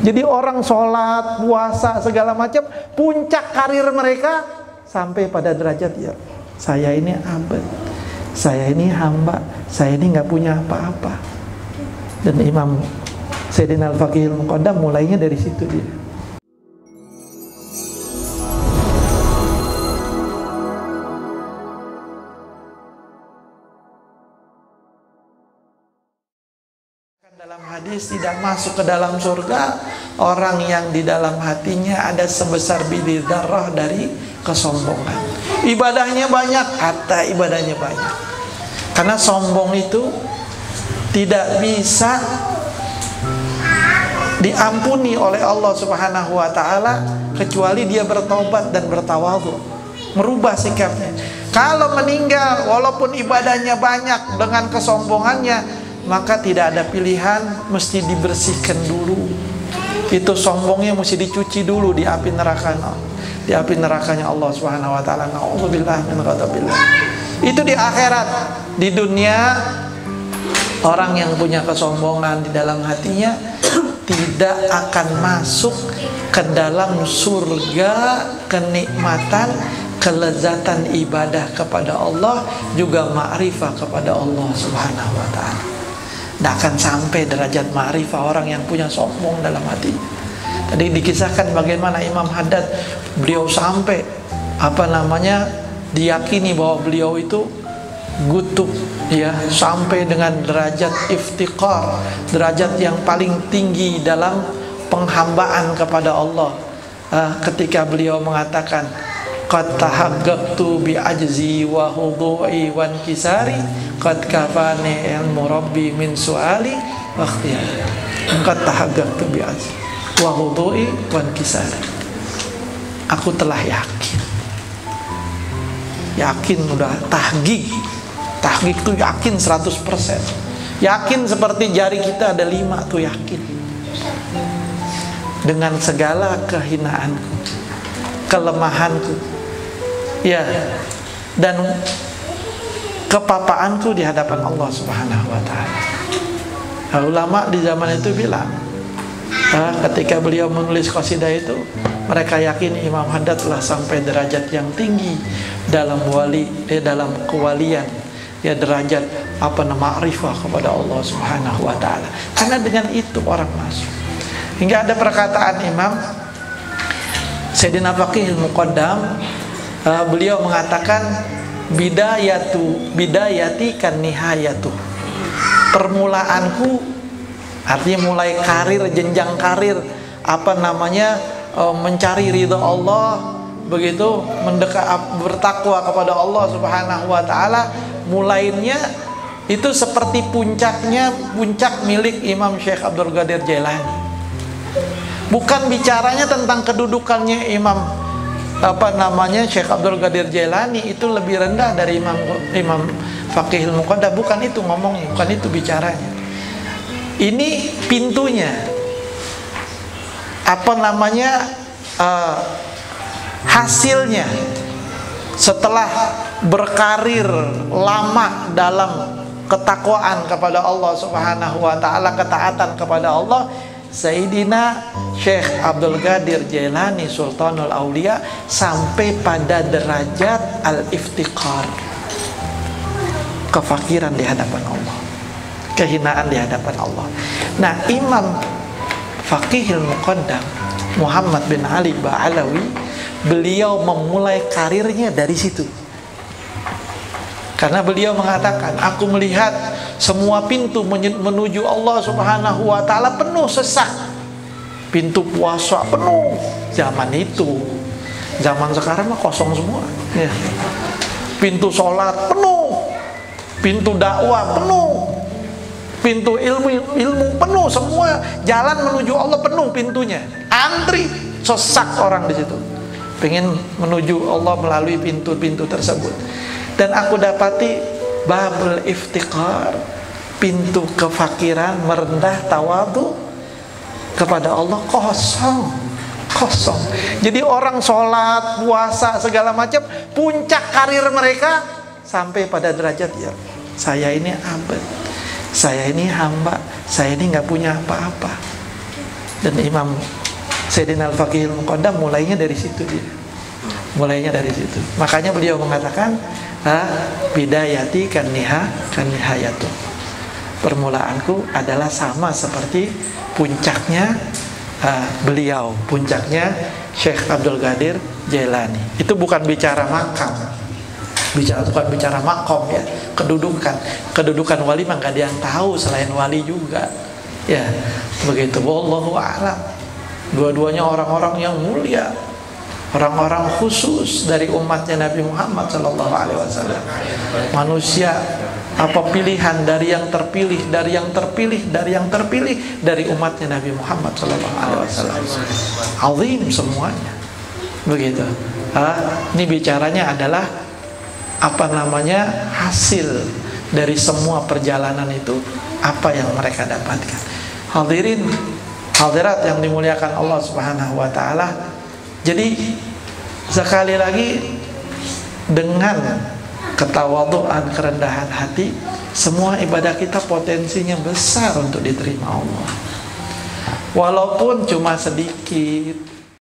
Jadi orang sholat, puasa, segala macam, puncak karir mereka sampai pada derajat ya, saya ini abad, saya ini hamba, saya ini nggak punya apa-apa. Dan Imam Sayyidina Al-Faqihul Muqaddam mulainya dari situ dia. Dalam hadis, tidak masuk ke dalam surga orang yang di dalam hatinya ada sebesar biji dzarrah dari kesombongan. Ibadahnya banyak, harta ibadahnya banyak. Karena sombong itu tidak bisa diampuni oleh Allah Subhanahu wa taala kecuali dia bertobat dan bertawadhu, merubah sikapnya. Kalau meninggal walaupun ibadahnya banyak dengan kesombongannya, maka tidak ada pilihan, mesti dibersihkan dulu. Itu sombongnya mesti dicuci dulu di api neraka, di api nerakanya Allah Subhanahu wa taala. Nauzubillah min ghadabillah. Itu di akhirat. Di dunia orang yang punya kesombongan di dalam hatinya tidak akan masuk ke dalam surga kenikmatan, kelezatan ibadah kepada Allah, juga ma'rifah kepada Allah Subhanahu wa taala. Tidak akan sampai derajat ma'rifah orang yang punya sombong dalam hati. Tadi dikisahkan bagaimana Imam Haddad, beliau sampai diyakini bahwa beliau itu gutub, ya, sampai dengan derajat iftiqar, derajat yang paling tinggi dalam penghambaan kepada Allah. Ketika beliau mengatakan, qad tahaqqaqtu bi ajzi wa hudu'i wa inkisari qad kafani ilmu rabbi min su'ali wa ikhtiyari. Qad tahaqqaqtu bi ajzi wa hudu'i wa inkisari. Aku telah yakin udah tahqiq. Tahqiq itu yakin 100%. Yakin seperti jari kita ada 5 tuh, yakin. Dengan segala kehinaanku, kelemahanku, ya, dan kepapaanku di hadapan Allah Subhanahu wa taala. Ulama di zaman itu bilang, ketika beliau menulis qasidah itu, mereka yakin Imam Haddad telah sampai derajat yang tinggi dalam dalam kewalian, ya, derajat ma'rifah kepada Allah Subhanahu wa taala. Karena dengan itu orang masuk. Hingga ada perkataan Imam Sayyidina Faqihul Muqaddam, beliau mengatakan, bidayati kan nihayatu. Permulaanku, artinya mulai karir, jenjang karir, mencari ridha Allah, begitu mendekat, bertakwa kepada Allah Subhanahu wa taala, mulainya itu seperti puncak milik Imam Syekh Abdul Qadir Jailani. Bukan bicaranya tentang kedudukannya Syekh Abdul Qadir Jailani itu lebih rendah dari Imam Faqihul Muqaddam, bukan itu ngomongnya, bukan itu bicaranya. Ini pintunya, hasilnya setelah berkarir lama dalam ketakwaan kepada Allah Subhanahu wa taala, ketaatan kepada Allah, Sayyidina Syekh Abdul Qadir Jailani Sultanul Aulia sampai pada derajat al-iftiqar, kefakiran di hadapan Allah, kehinaan di hadapan Allah. Nah, Imam Faqihul Muqaddam Muhammad bin Ali Ba'alawi, beliau memulai karirnya dari situ. Karena beliau mengatakan, aku melihat semua pintu menuju Allah Subhanahu wa taala penuh sesak. Pintu puasa penuh zaman itu. Zaman sekarang mah kosong semua, ya. Pintu sholat penuh, pintu dakwah penuh, pintu ilmu penuh, semua jalan menuju Allah penuh pintunya. Antri, sesak orang di situ, pengen menuju Allah melalui pintu-pintu tersebut. Dan aku dapati babul iftiqar, pintu kefakiran, merendah, tawadhu kepada Allah kosong. Jadi orang sholat, puasa, segala macam, puncak karir mereka sampai pada derajat, ya, saya ini abad, saya ini hamba, saya ini nggak punya apa-apa. Dan Imam Sayyidina Al-Faqihul Muqaddam mulainya dari situ dia. Mulainya dari situ. Makanya beliau mengatakan, bidayati kan nihayatu. Permulaanku adalah sama seperti puncaknya beliau, puncaknya Syekh Abdul Qadir Jailani. Itu bukan bicara makam, bukan bicara makom ya, kedudukan wali mah gak ada yang tahu selain wali juga ya, begitu. Wallahu a'lam. Dua-duanya orang-orang yang mulia, orang-orang khusus dari umatnya Nabi Muhammad SAW. Manusia apa pilihan dari yang terpilih, dari yang terpilih, dari yang terpilih dari umatnya Nabi Muhammad SAW. Azim semuanya, begitu. Ini bicaranya adalah apa namanya, hasil dari semua perjalanan itu, apa yang mereka dapatkan. Hadirin hadirat yang dimuliakan Allah Subhanahu wa taala. Jadi sekali lagi, dengan ketawaduan, kerendahan hati, semua ibadah kita potensinya besar untuk diterima Allah. Walaupun cuma sedikit,